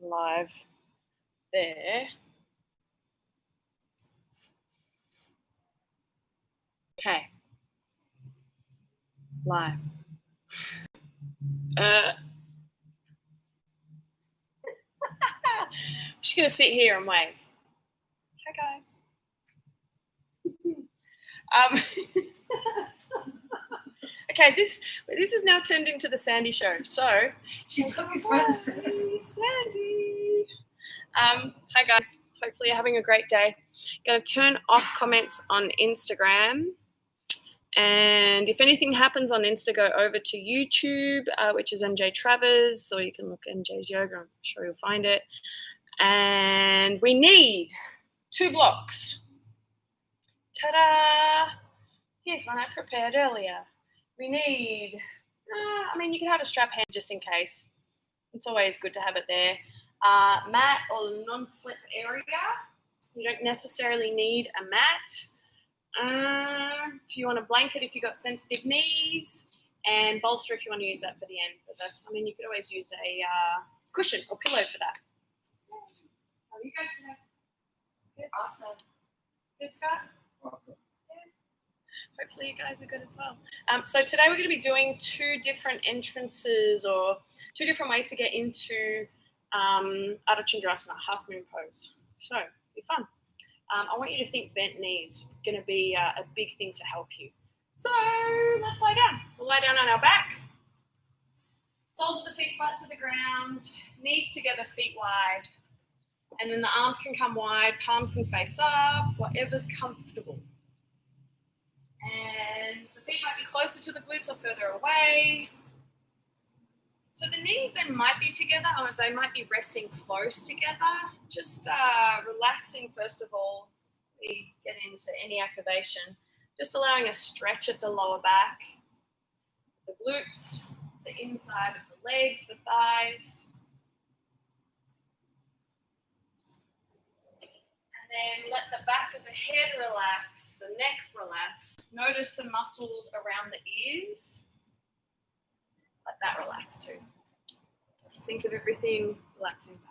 live there. Okay. Live. I'm just going to sit here and wave. Hi, guys. Okay, this is now turned into the Sandy show. So, she's looking for Sandy. Hi, guys. Hopefully you're having a great day. Going to turn off comments on Instagram. And if anything happens on Insta, go over to YouTube, which is MJ Travers, or you can look at MJ's Yoga. I'm sure you'll find it. And we need 2 blocks. Ta-da! Here's one I prepared earlier. We need, you can have a strap hand just in case. It's always good to have it there. Mat or non-slip area. You don't necessarily need a mat. If you want a blanket, if you've got sensitive knees, and bolster if you want to use that for the end. But that's, you could always use a cushion or pillow for that. How are you guys today? Good? Awesome. Good, Scott? Awesome. Yeah. Hopefully you guys are good as well. So today we're going to be doing 2 different entrances or 2 different ways to get into Ardhachandrasana, half moon pose. So, be fun. I want you to think bent knees. Going to be a big thing to help you. So let's lie down. We'll lie down on our back. Soles of the feet flat to the ground. Knees together, feet wide. And then the arms can come wide. Palms can face up. Whatever's comfortable. And the feet might be closer to the glutes or further away. So the knees, they might be together or they might be resting close together. Just relaxing first of all. We get into any activation, just allowing a stretch at the lower back, the glutes, the inside of the legs, the thighs. And then let the back of the head relax, the neck relax. Notice the muscles around the ears. Let that relax too. Just think of everything relaxing back.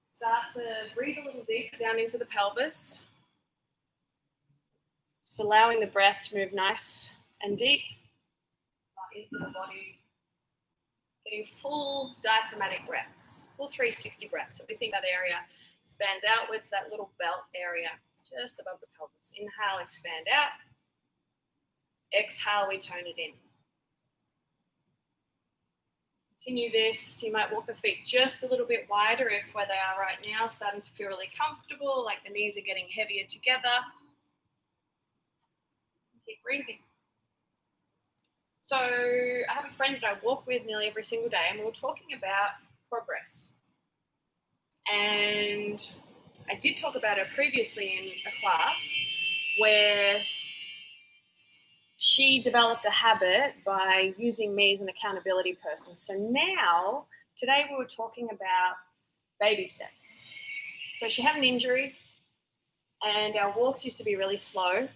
Start to breathe a little deeper down into the pelvis. Just allowing the breath to move nice and deep into the body. Getting full diaphragmatic breaths, full 360 breaths. So we think that area expands outwards, that little belt area just above the pelvis. Inhale, expand out. Exhale, we tone it in. Continue this. You might walk the feet just a little bit wider if where they are right now, starting to feel really comfortable, like the knees are getting heavier together. Keep breathing. So I have a friend that I walk with nearly every single day, and we were talking about progress. And I did talk about her previously in a class where she developed a habit by using me as an accountability person. So now, today we were talking about baby steps. So she had an injury and our walks used to be really slow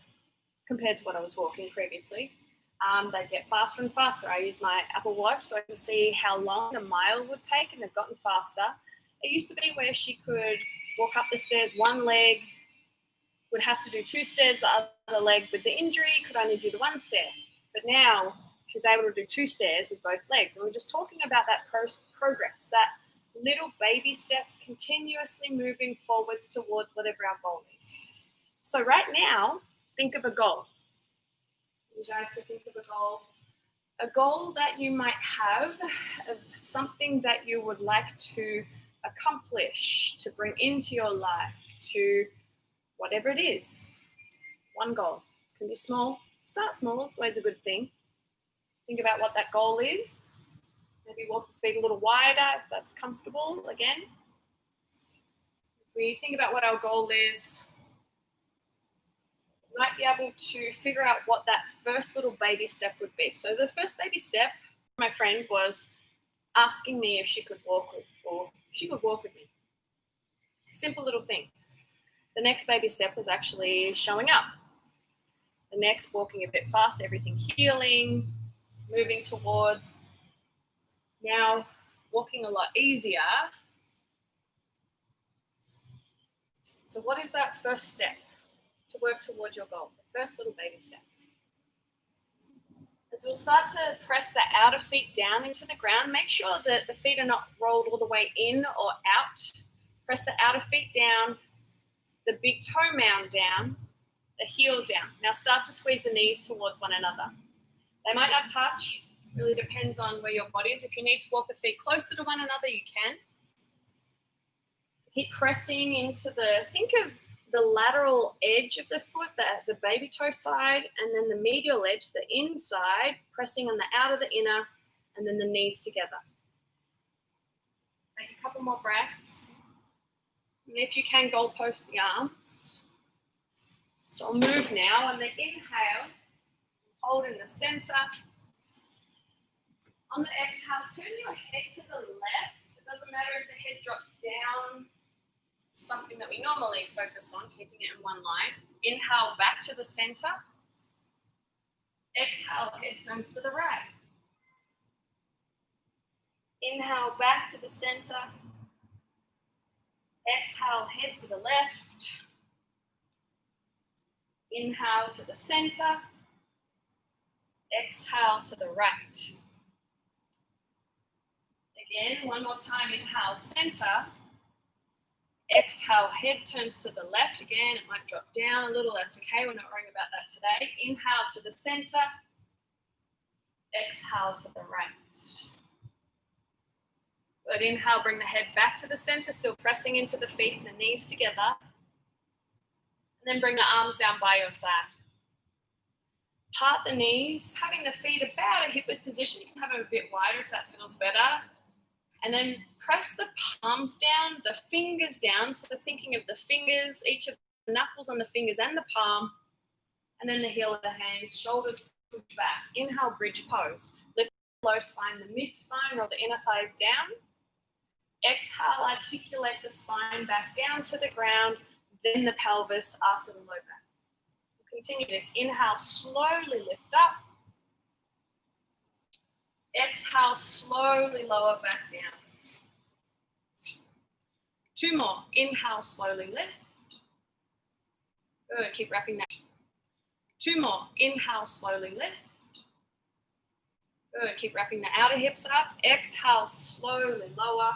compared to what I was walking previously. They'd get faster and faster. I use my Apple Watch so I can see how long a mile would take, and they've gotten faster. It used to be where she could walk up the stairs, one leg, would have to do 2 stairs, the other leg with the injury could only do the 1 stair. But now she's able to do 2 stairs with both legs. And we're just talking about that progress, that little baby steps continuously moving forwards towards whatever our goal is. So right now, think of a goal. You guys can think of a goal that you might have of something that you would like to accomplish, to bring into your life, to whatever it is. One goal. It can be small. Start small. It's always a good thing. Think about what that goal is. Maybe walk the feet a little wider if that's comfortable again. As we think about what our goal is, we might be able to figure out what that first little baby step would be. So the first baby step, my friend, was asking me if she could walk with me. Simple little thing. The next baby step was actually showing up. The next, walking a bit faster, everything healing, moving towards. Now, walking a lot easier. So what is that first step to work towards your goal? The first little baby step. As we'll start to press the outer feet down into the ground, make sure that the feet are not rolled all the way in or out. Press the outer feet down, the big toe mound down, the heel down. Now start to squeeze the knees towards one another. They might not touch, really depends on where your body is. If you need to walk the feet closer to one another, you can. So keep pressing into think of the lateral edge of the foot, the baby toe side, and then the medial edge, the inside, pressing on the outer, the inner, and then the knees together. Take a couple more breaths. And if you can, goalpost the arms. So I'll move now. On the inhale, hold in the center. On the exhale, turn your head to the left. It doesn't matter if the head drops down. Something that we normally focus on, keeping it in one line. Inhale back to the center. Exhale, head turns to the right. Inhale back to the center. Exhale, head to the left. Inhale to the center. Exhale to the right. Again, one more time. Inhale, center. Exhale, head turns to the left. Again, it might drop down a little. That's okay. We're not worrying about that today. Inhale to the center. Exhale to the right. Good. Inhale, bring the head back to the center, still pressing into the feet and the knees together. And then bring the arms down by your side. Part the knees, having the feet about a hip-width position. You can have them a bit wider if that feels better. And then press the palms down, the fingers down. So thinking of the fingers, each of the knuckles on the fingers and the palm. And then the heel of the hands, shoulders push back. Inhale, bridge pose. Lift the low spine, the mid spine, roll the inner thighs down. Exhale, articulate the spine back down to the ground, then the pelvis after the low back. We'll continue this. Inhale, slowly lift up. Exhale, slowly lower back down. Two more. Inhale, slowly lift. Good, keep wrapping that. Two more. Inhale, slowly lift. Good, keep wrapping the outer hips up. Exhale, slowly lower.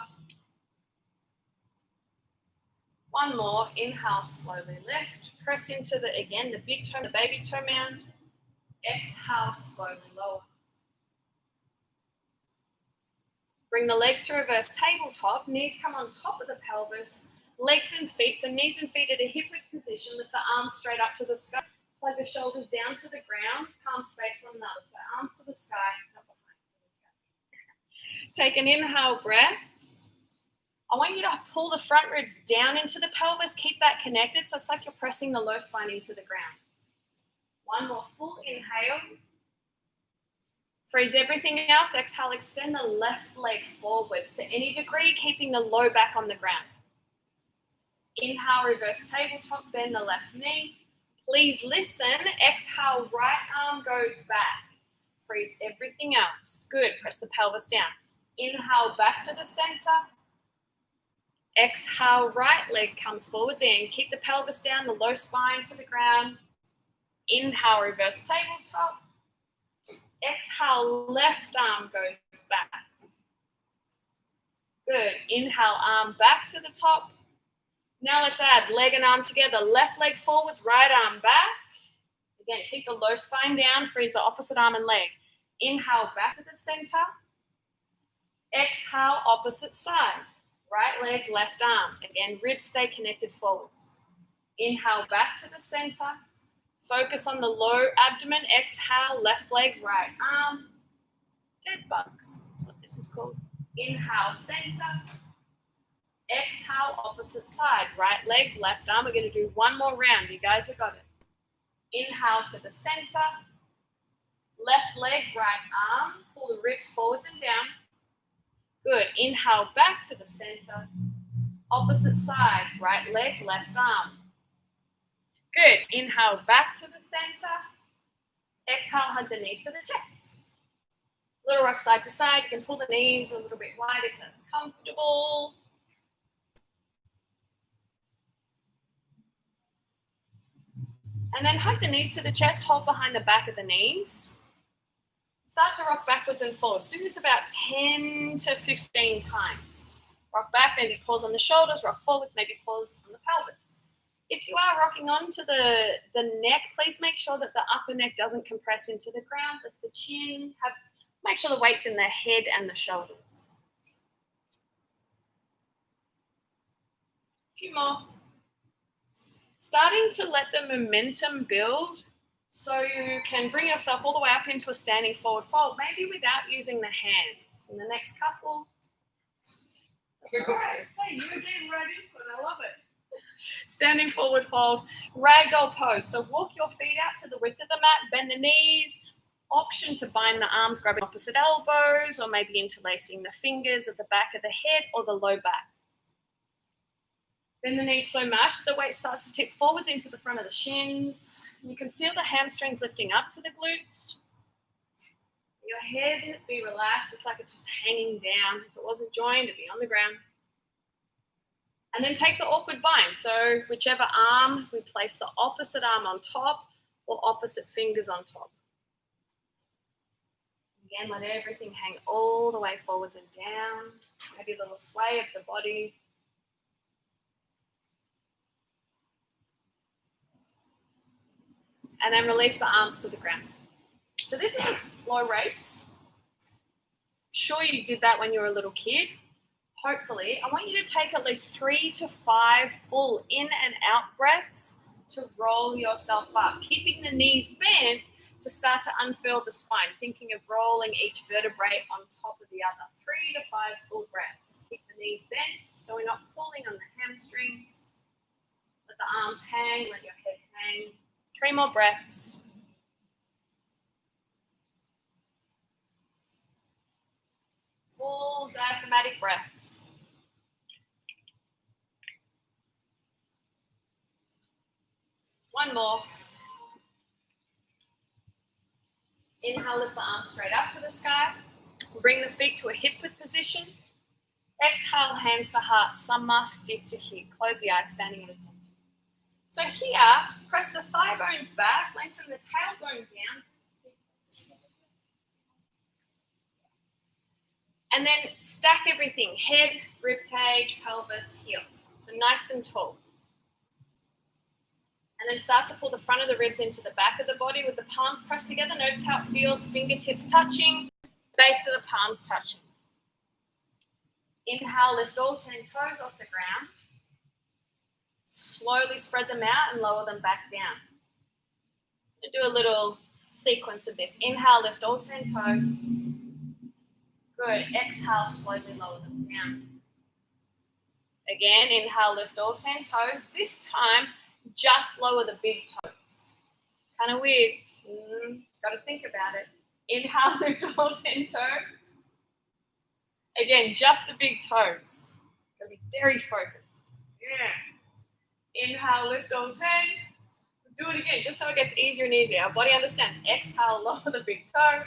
One more. Inhale, slowly lift. Press into the big toe, the baby toe mound. Exhale, slowly lower. Bring the legs to reverse tabletop. Knees come on top of the pelvis. Legs and feet, so knees and feet at a hip-width position. Lift the arms straight up to the sky. Plug the shoulders down to the ground. Palms face one another. So arms to the sky, not behind to the sky. Take an inhale breath. I want you to pull the front ribs down into the pelvis. Keep that connected. So it's like you're pressing the low spine into the ground. One more full inhale. Freeze everything else. Exhale, extend the left leg forwards to any degree, keeping the low back on the ground. Inhale, reverse tabletop, bend the left knee. Please listen. Exhale, right arm goes back. Freeze everything else. Good. Press the pelvis down. Inhale, back to the center. Exhale, right leg comes forwards in. Keep the pelvis down, the low spine to the ground. Inhale, reverse tabletop. Exhale, left arm goes back. Good. Inhale, arm back to the top. Now let's add leg and arm together. Left leg forwards, right arm back. Again, keep the low spine down. Freeze the opposite arm and leg. Inhale, back to the center. Exhale, opposite side. Right leg, left arm. Again, ribs stay connected forwards. Inhale, back to the center. Focus on the low abdomen. Exhale, left leg, right arm. Dead bugs. That's what this is called. Inhale, center. Exhale, opposite side. Right leg, left arm. We're going to do one more round. You guys have got it. Inhale to the center. Left leg, right arm. Pull the ribs forwards and down. Good. Inhale back to the center. Opposite side. Right leg, left arm. Good. Inhale back to the center. Exhale, hug the knees to the chest. Little rock side to side. You can pull the knees a little bit wide if that's comfortable. And then hug the knees to the chest, hold behind the back of the knees. Start to rock backwards and forwards. Do this about 10 to 15 times. Rock back, maybe pause on the shoulders, rock forwards, maybe pause on the pelvis. If you are rocking onto the neck, please make sure that the upper neck doesn't compress into the ground. Lift the chin, make sure the weight's in the head and the shoulders. A few more. Starting to let the momentum build so you can bring yourself all the way up into a standing forward fold, maybe without using the hands. In the next couple. All right. Hey, you're getting right into it. I love it. Standing forward fold, ragdoll pose. So walk your feet out to the width of the mat, bend the knees. Option to bind the arms, grabbing opposite elbows, or maybe interlacing the fingers at the back of the head or the low back. Bend the knees so much the weight starts to tip forwards into the front of the shins. You can feel the hamstrings lifting up to the glutes. Your head be relaxed. It's like it's just hanging down. If it wasn't joined, it'd be on the ground. And then take the awkward bind. So whichever arm, we place the opposite arm on top or opposite fingers on top. Again, let everything hang all the way forwards and down. Maybe a little sway of the body. And then release the arms to the ground. So this is a slow race. Sure, you did that when you were a little kid. Hopefully, I want you to take at least 3 to 5 full in and out breaths to roll yourself up, keeping the knees bent to start to unfurl the spine, thinking of rolling each vertebrae on top of the other. 3 to 5 full breaths. Keep the knees bent so we're not pulling on the hamstrings. Let the arms hang, let your head hang. 3 more breaths. Full diaphragmatic breaths. One more. Inhale, lift the arms straight up to the sky. Bring the feet to a hip width position. Exhale, hands to heart, Sama Sthita here. Close the eyes, standing at attention. So here, press the thigh bones back, lengthen the tailbone down. And then stack everything, head, rib cage, pelvis, heels. So nice and tall. And then start to pull the front of the ribs into the back of the body with the palms pressed together. Notice how it feels, fingertips touching, base of the palms touching. Inhale, lift all 10 toes off the ground. Slowly spread them out and lower them back down. We'll do a little sequence of this. Inhale, lift all 10 toes. Good. Exhale, slowly lower them down. Again, inhale, lift all 10 toes. This time, just lower the big toes. It's kind of weird. Got to think about it. Inhale, lift all 10 toes. Again, just the big toes. Got to be very focused. Yeah. Inhale, lift all 10. Do it again, just so it gets easier and easier. Our body understands. Exhale, lower the big toes.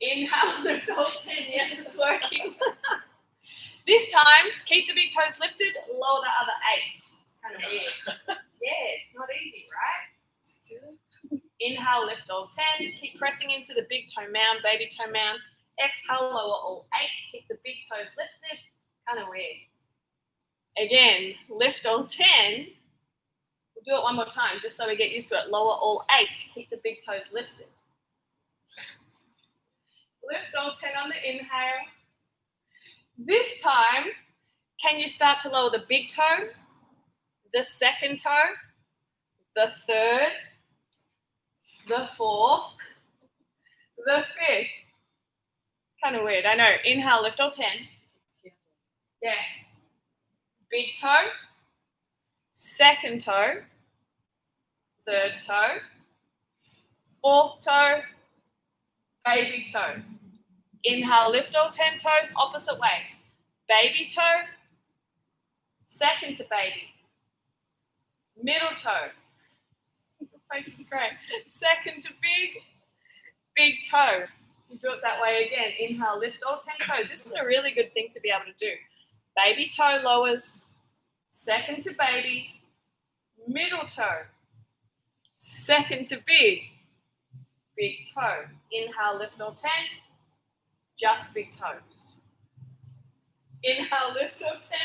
Inhale, lift all 10. Yes, it's working. This time, keep the big toes lifted, lower the other 8. It's kind of weird. Yeah, it's not easy, right? Inhale, lift all 10. Keep pressing into the big toe mound, baby toe mound. Exhale, lower all 8. Keep the big toes lifted. It's kind of weird. Again, lift all 10. We'll do it one more time, just so we get used to it. Lower all 8. Keep the big toes lifted. Lift all 10 on the inhale. This time, can you start to lower the big toe, the second toe, the third, the fourth, the fifth? It's kind of weird, I know. Inhale, lift all 10. Yeah. Big toe, second toe, third toe, fourth toe, baby toe. Inhale, lift all 10 toes, opposite way. Baby toe, second to baby. Middle toe. Your face is great. Second to big, big toe. You do it that way again. Inhale, lift all 10 toes. This is a really good thing to be able to do. Baby toe lowers, second to baby, middle toe, second to big toe. Inhale, lift all 10, just big toes. Inhale, lift all 10,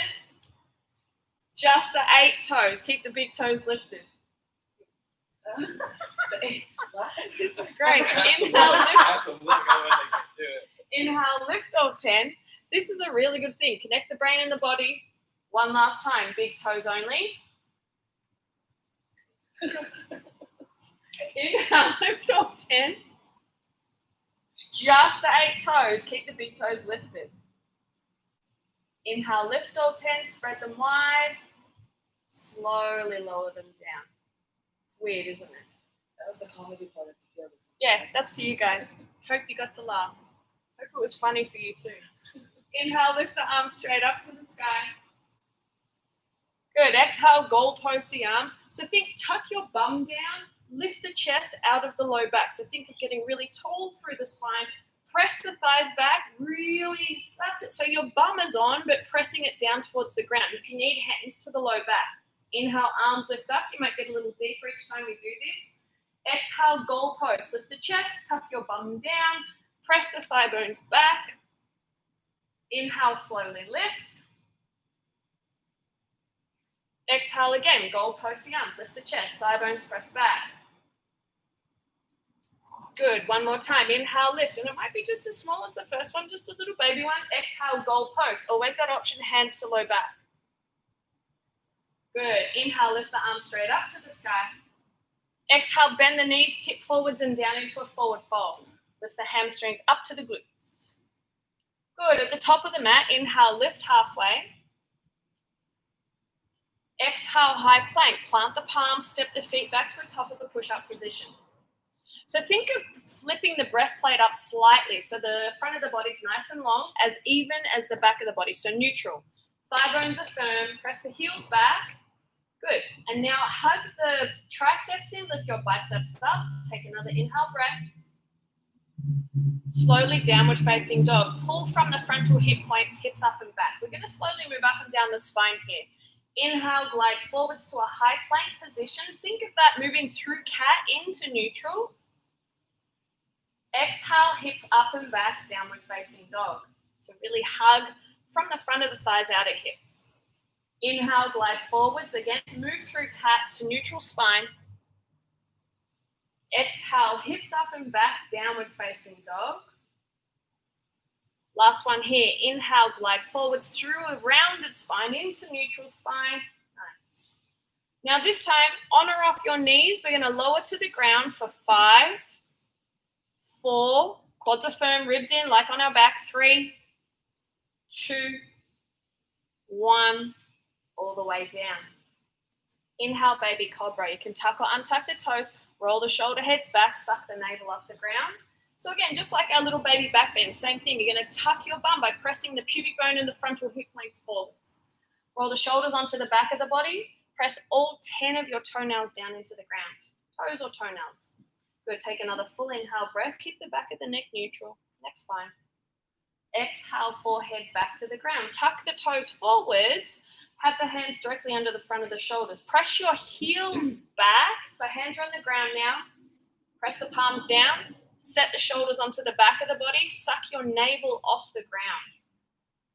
just the 8 toes. Keep the big toes lifted. This is great. Inhale, lift all 10. This is a really good thing. Connect the brain and the body. One last time. Big toes only. Inhale, lift all 10. Just the 8 toes. Keep the big toes lifted. Inhale, lift all 10. Spread them wide. Slowly lower them down. It's weird, isn't it? That was the comedy part of the other. Yeah, that's for you guys. Hope you got to laugh. Hope it was funny for you too. Inhale, lift the arms straight up to the sky. Good. Exhale, goalpost the arms. So think, tuck your bum down, lift the chest out of the low back. So think of getting really tall through the spine. Press the thighs back, really, that's it. So your bum is on, but pressing it down towards the ground. If you need hands to the low back, inhale, arms lift up. You might get a little deeper each time we do this. Exhale, goalpost. Lift the chest, tuck your bum down, press the thigh bones back. Inhale, slowly lift. Exhale again, goalpost the arms. Lift the chest, thigh bones press back. Good, one more time. Inhale, lift. And it might be just as small as the first one, just a little baby one. Exhale, goalpost. Always that option, hands to low back. Good. Inhale, lift the arms straight up to the sky. Exhale, bend the knees, tip forwards and down into a forward fold. Lift the hamstrings up to the glutes. Good. At the top of the mat, inhale, lift halfway. Exhale, high plank. Plant the palms, step the feet back to the top of the push-up position. So think of flipping the breastplate up slightly so the front of the body is nice and long, as even as the back of the body, so neutral. Thigh bones are firm, press the heels back. Good. And now hug the triceps in, lift your biceps up. Take another inhale breath. Slowly downward facing dog. Pull from the frontal hip points, hips up and back. We're going to slowly move up and down the spine here. Inhale, glide forwards to a high plank position. Think of that moving through cat into neutral. Exhale, hips up and back, downward facing dog. So really hug from the front of the thighs out at hips. Inhale, glide forwards again. Move through cat to neutral spine. Exhale, hips up and back, downward facing dog. Last one here. Inhale, glide forwards through a rounded spine into neutral spine. Nice. Now this time, on or off your knees, we're going to lower to the ground for 5, 4, quads are firm, ribs in, like on our back. 3, 2, 1, all the way down. Inhale, baby cobra. You can tuck or untuck the toes, roll the shoulder heads back, suck the navel off the ground. So again, just like our little baby back bend, same thing. You're going to tuck your bum by pressing the pubic bone and the frontal hip points forwards. Roll the shoulders onto the back of the body. Press all 10 of your toenails down into the ground. Toes or toenails. Good. Take another full inhale breath. Keep the back of the neck neutral. Next spine. Exhale, forehead back to the ground. Tuck the toes forwards. Have the hands directly under the front of the shoulders. Press your heels back. So hands are on the ground now. Press the palms down. Set the shoulders onto the back of the body. Suck your navel off the ground.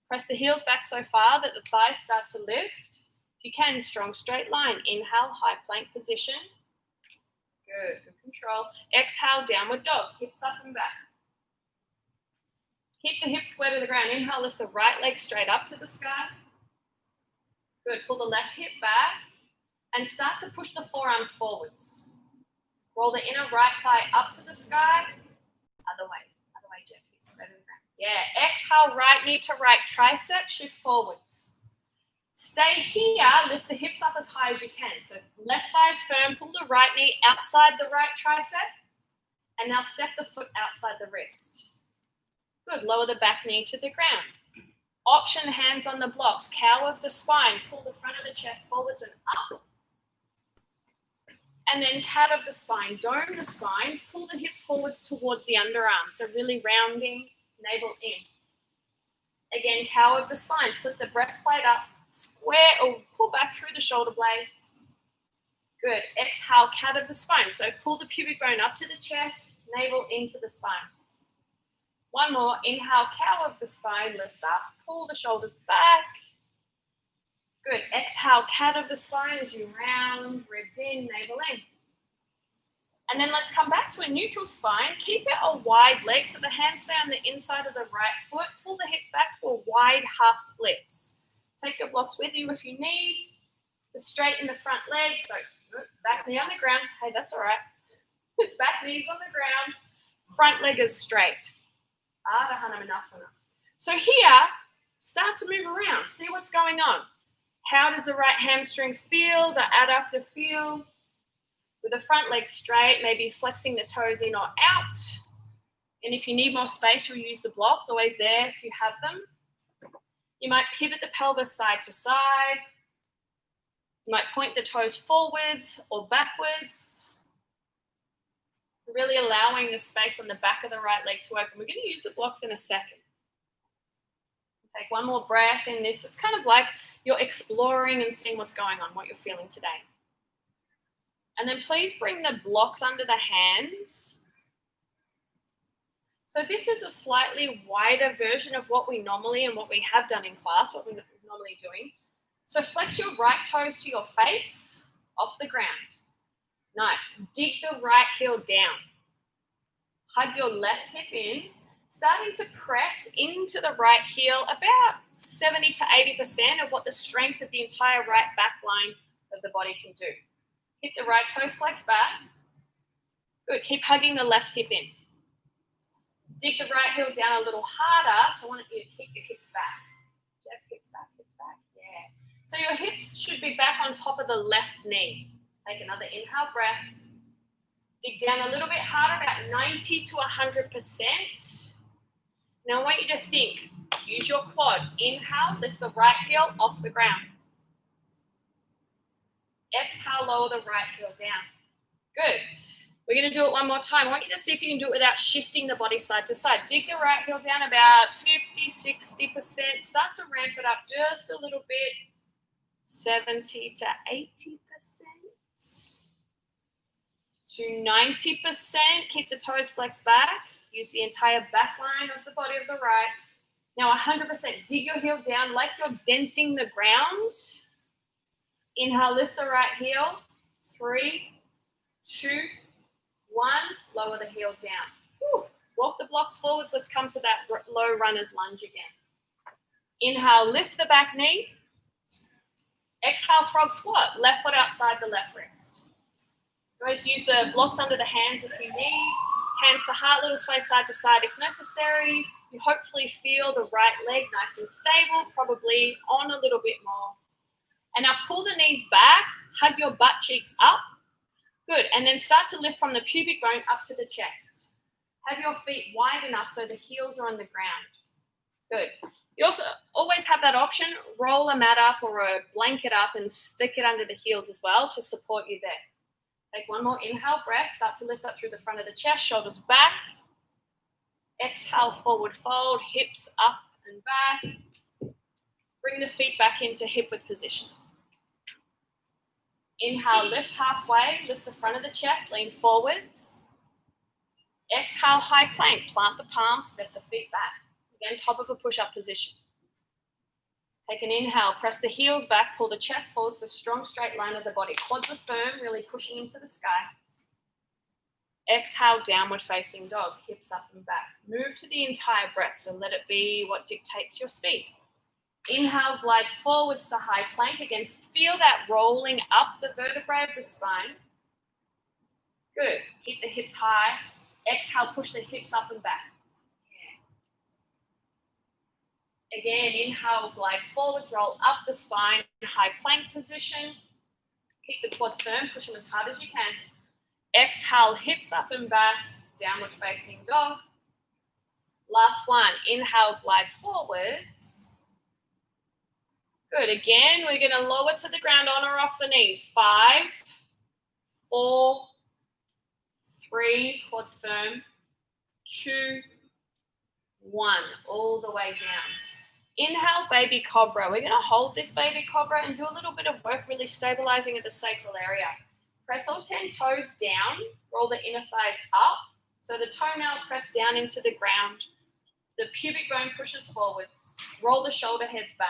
Press the heels back so far that the thighs start to lift. If you can, strong straight line. Inhale, high plank position. Good, good control. Exhale, downward dog. Hips up and back. Keep the hips square to the ground. Inhale, lift the right leg straight up to the sky. Good. Pull the left hip back and start to push the forearms forwards. Roll the inner right thigh up to the sky. Other way, Jeff. Hips square to the ground. Yeah. Exhale, right knee to right tricep. Shift forwards. Stay here. Lift the hips up as high as you can. So left thigh is firm. Pull the right knee outside the right tricep. And now step the foot outside the wrist. Good. Lower the back knee to the ground. Option hands on the blocks. Cow of the spine. Pull the front of the chest forwards and up. And then cat of the spine, dome the spine, pull the hips forwards towards the underarms. So really rounding, navel in. Again, cow of the spine, flip the breastplate up, square or pull back through the shoulder blades. Good. Exhale, cat of the spine. So pull the pubic bone up to the chest, navel into the spine. One more. Inhale, cow of the spine, lift up, pull the shoulders back. Good. Exhale, cat of the spine as you round, ribs in, navel in. And then let's come back to a neutral spine. Keep it a wide leg so the hands stay on the inside of the right foot. Pull the hips back to a wide half splits. Take your blocks with you if you need. Straighten the front leg. So back knee on the ground. Hey, that's all right. Back knees on the ground. Front leg is straight. Ardhachandrasana. So here, start to move around. See what's going on. How does the right hamstring feel? The adductor feel? With the front leg straight, maybe flexing the toes in or out. And if you need more space, you'll use the blocks, always there if you have them. You might pivot the pelvis side to side. You might point the toes forwards or backwards. Really allowing the space on the back of the right leg to open. We're going to use the blocks in a second. Take one more breath in this. It's kind of like you're exploring and seeing what's going on, what you're feeling today. And then please bring the blocks under the hands. So this is a slightly wider version of what we normally and what we have done in class, what we're normally doing. So flex your right toes to your face, off the ground. Nice. Dig the right heel down. Hug your left hip in. Starting to press into the right heel about 70 to 80% of what the strength of the entire right back line of the body can do. Keep the right toes flexed back. Good. Keep hugging the left hip in. Dig the right heel down a little harder. So I want you to kick your hips back. Jeff, hips back, hips back. Yeah. So your hips should be back on top of the left knee. Take another inhale breath. Dig down a little bit harder, about 90 to 100%. Now I want you to think, use your quad. Inhale, lift the right heel off the ground. Exhale, lower the right heel down. Good. We're going to do it one more time. I want you to see if you can do it without shifting the body side to side. Dig the right heel down about 50, 60%. Start to ramp it up just a little bit. 70 to 80%. To 90%. Keep the toes flexed back. Use the entire back line of the body of the right. Now 100%. Dig your heel down like you're denting the ground. Inhale, lift the right heel. 3, 2, 1. Lower the heel down. Whew. Walk the blocks forwards. Let's come to that low runner's lunge again. Inhale, lift the back knee. Exhale, frog squat. Left foot outside the left wrist. Always use the blocks under the hands if you need. Hands to heart, little sway side to side if necessary. You hopefully feel the right leg nice and stable, probably on a little bit more. And now pull the knees back, hug your butt cheeks up. Good. And then start to lift from the pubic bone up to the chest. Have your feet wide enough so the heels are on the ground. Good. You also always have that option, roll a mat up or a blanket up and stick it under the heels as well to support you there. Take one more inhale breath. Start to lift up through the front of the chest, shoulders back. Exhale, forward fold, hips up and back. Bring the feet back into hip width position. Inhale, lift halfway, lift the front of the chest, lean forwards. Exhale, high plank, plant the palms, step the feet back. Again, top of a push-up position. Take an inhale, press the heels back, pull the chest forwards, a strong straight line of the body. Quads are firm, really pushing into the sky. Exhale, downward facing dog, hips up and back. Move to the entire breath, so let it be what dictates your speed. Inhale, glide forwards to high plank. Again, feel that rolling up the vertebrae of the spine. Good. Keep the hips high. Exhale, push the hips up and back. Again, inhale, glide forwards, roll up the spine, high plank position. Keep the quads firm, push them as hard as you can. Exhale, hips up and back, downward facing dog. Last one, inhale, glide forwards. Good, again, we're gonna lower to the ground, on or off the knees. 5, 4, 3, quads firm, 2, 1, all the way down. Inhale, baby cobra. We're going to hold this baby cobra and do a little bit of work really stabilizing at the sacral area. Press all 10 toes down, roll the inner thighs up, so the toenails press down into the ground. The pubic bone pushes forwards. Roll the shoulder heads back.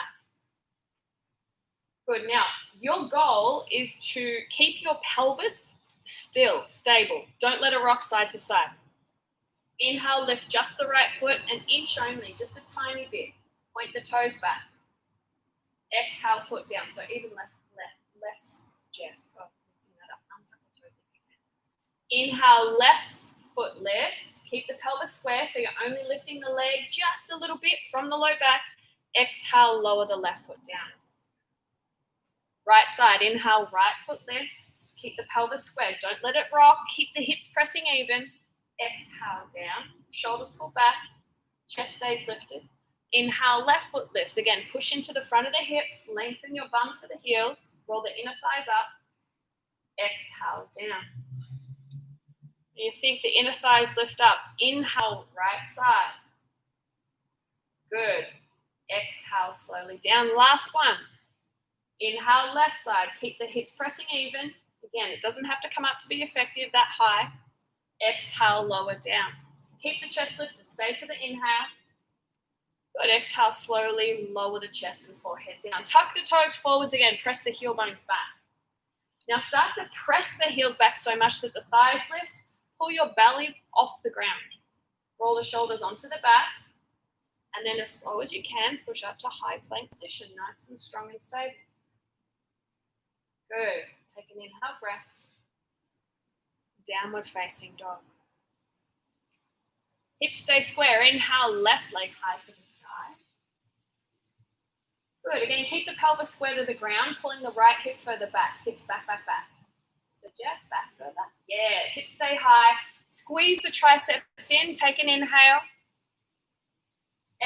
Good. Now, your goal is to keep your pelvis still, stable. Don't let it rock side to side. Inhale, lift just the right foot, an inch only, just a tiny bit. Point the toes back. Exhale, foot down. So even less, Jeff. Oh, mixing that up. Untuck the toes if you can. Inhale, left foot lifts. Keep the pelvis square, so you're only lifting the leg just a little bit from the low back. Exhale, lower the left foot down. Right side, inhale, right foot lifts. Keep the pelvis square. Don't let it rock. Keep the hips pressing even. Exhale down. Shoulders pull back. Chest stays lifted. Inhale, left foot lifts. Again, push into the front of the hips. Lengthen your bum to the heels. Roll the inner thighs up. Exhale down. You think the inner thighs lift up. Inhale, right side. Good. Exhale slowly down. Last one. Inhale, left side. Keep the hips pressing even. Again, it doesn't have to come up to be effective that high. Exhale, lower down. Keep the chest lifted. Stay for the inhale. Good. Exhale, slowly lower the chest and forehead down. Tuck the toes forwards again. Press the heel bones back. Now start to press the heels back so much that the thighs lift. Pull your belly off the ground. Roll the shoulders onto the back. And then as slow as you can, push up to high plank position. Nice and strong and stable. Good. Take an inhale breath. Downward facing dog. Hips stay square. Inhale, left leg high to the sky. Good. Again, keep the pelvis square to the ground, pulling the right hip further back. Hips back, back, back. So Jeff, back further. Yeah, hips stay high. Squeeze the triceps in. Take an inhale.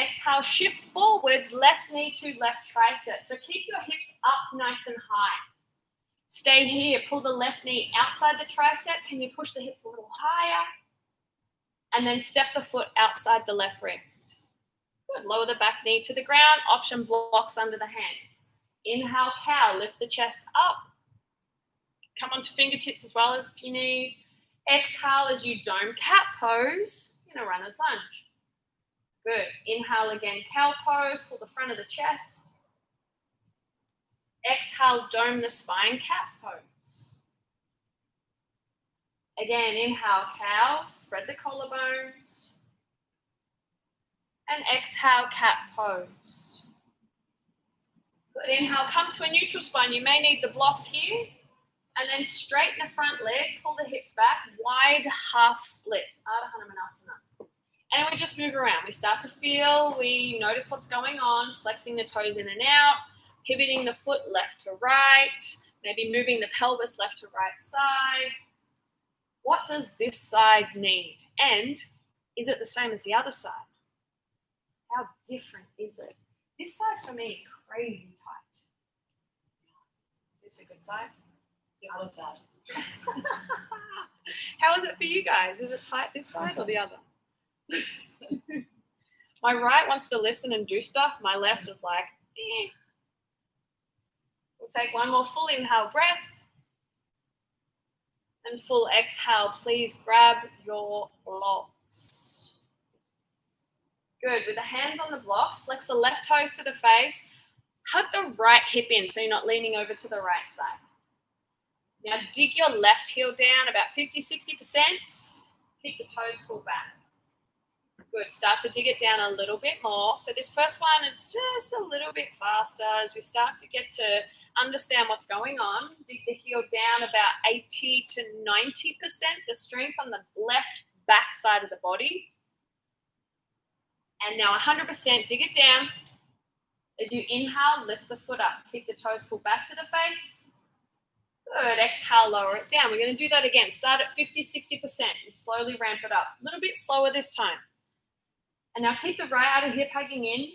Exhale, shift forwards, left knee to left tricep. So keep your hips up nice and high. Stay here. Pull the left knee outside the tricep. Can you push the hips a little higher? And then step the foot outside the left wrist. Good. Lower the back knee to the ground. Option blocks under the hands. Inhale, cow. Lift the chest up. Come onto fingertips as well if you need. Exhale as you dome cat pose in a runner's lunge. Good. Inhale again, cow pose. Pull the front of the chest. Exhale, dome the spine, cat pose. Again, inhale, cow. Spread the collarbones. And exhale, cat pose. Good. Inhale, come to a neutral spine. You may need the blocks here. And then straighten the front leg. Pull the hips back. Wide half splits. Ardhachandrasana. And we just move around. We start to feel, we notice what's going on, flexing the toes in and out, pivoting the foot left to right, maybe moving the pelvis left to right side. What does this side need? And is it the same as the other side? How different is it? This side for me is crazy tight. Is this a good side? The other side. How is it for you guys? Is it tight this side or the other? My right wants to listen and do stuff. My left is like, eh. We'll take one more full inhale breath. And full exhale. Please grab your blocks. Good. With the hands on the blocks, flex the left toes to the face. Hug the right hip in so you're not leaning over to the right side. Now dig your left heel down about 50-60%. Keep the toes pulled back. Good. Start to dig it down a little bit more. So this first one, it's just a little bit faster as we start to get to understand what's going on. Dig the heel down about 80 to 90%, the strength on the left back side of the body. And now 100%, dig it down. As you inhale, lift the foot up. Keep the toes pulled back to the face. Good. Exhale, lower it down. We're going to do that again. Start at 50-60% and slowly ramp it up. A little bit slower this time. And now keep the right outer hip hugging in.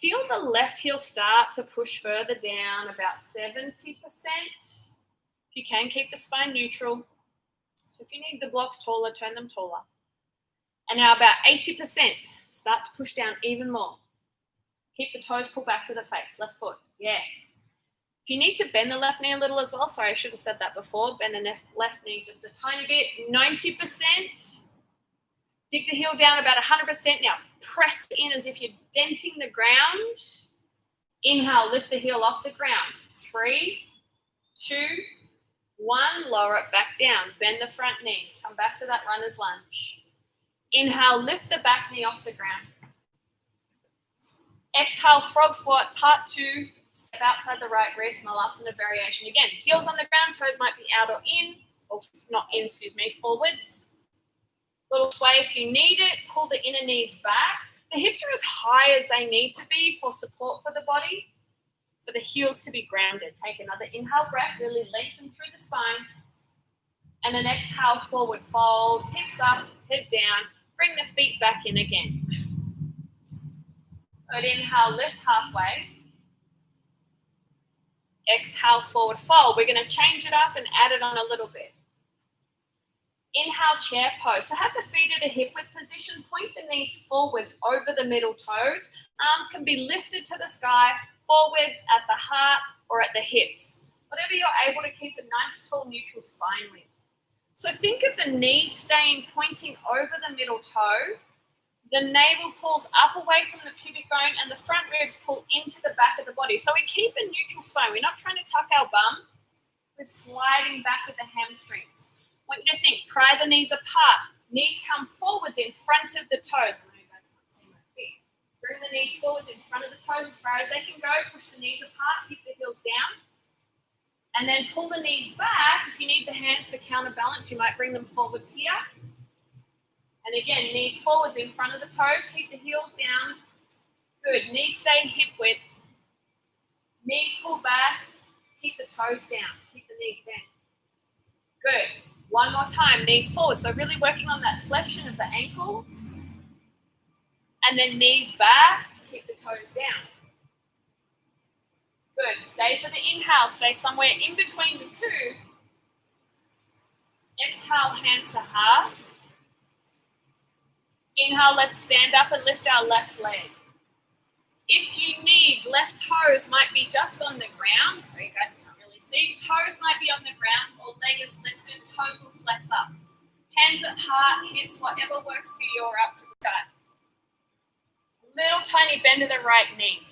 Feel the left heel start to push further down, about 70%. If you can, keep the spine neutral. So if you need the blocks taller, turn them taller. And now about 80%. Start to push down even more. Keep the toes pulled back to the face. Left foot. Yes. If you need to bend the left knee a little as well, sorry, I should have said that before. Bend the left knee just a tiny bit. 90%. Dig the heel down about 100%. Now press in as if you're denting the ground. Inhale, lift the heel off the ground. 3, 2, 1. Lower it back down. Bend the front knee. Come back to that runner's lunge. Inhale, lift the back knee off the ground. Exhale, frog squat, part 2. Step outside the right wrist, Malasana variation. Again, heels on the ground, toes might be out or in, or not in, forwards. Little sway if you need it. Pull the inner knees back. The hips are as high as they need to be for support for the body, for the heels to be grounded. Take another inhale breath, really lengthen through the spine. And then exhale, forward fold, hips up, head down. Bring the feet back in again. Good, inhale, lift halfway. Exhale, forward fold. We're going to change it up and add it on a little bit. Inhale, chair pose. So have the feet at a hip width position. Point the knees forwards over the middle toes. Arms can be lifted to the sky, forwards, at the heart, or at the hips. Whatever you're able to keep a nice, tall, neutral spine with. So think of the knees staying pointing over the middle toe. The navel pulls up away from the pubic bone and the front ribs pull into the back of the body. So we keep a neutral spine. We're not trying to tuck our bum. We're sliding back with the hamstrings. I want you to think, pry the knees apart. Knees come forwards in front of the toes. I know you guys can't see my feet. Bring the knees forwards in front of the toes as far as they can go. Push the knees apart, keep the heels down. And then pull the knees back. If you need the hands for counterbalance, you might bring them forwards here. And again, knees forwards in front of the toes. Keep the heels down. Good. Knees stay hip width. Knees pull back. Keep the toes down. Keep the knees bent. Good. One more time. Knees forward. So really working on that flexion of the ankles. And then knees back. Keep the toes down. Good. Stay for the inhale. Stay somewhere in between the two. Exhale, hands to heart. Inhale, let's stand up and lift our left leg. If you need, left toes might be just on the ground, so you guys can't really see. Toes might be on the ground or leg is lifted, toes will flex up. Hands at heart, hips, whatever works for you or up to the sky. Little tiny bend of the right knee.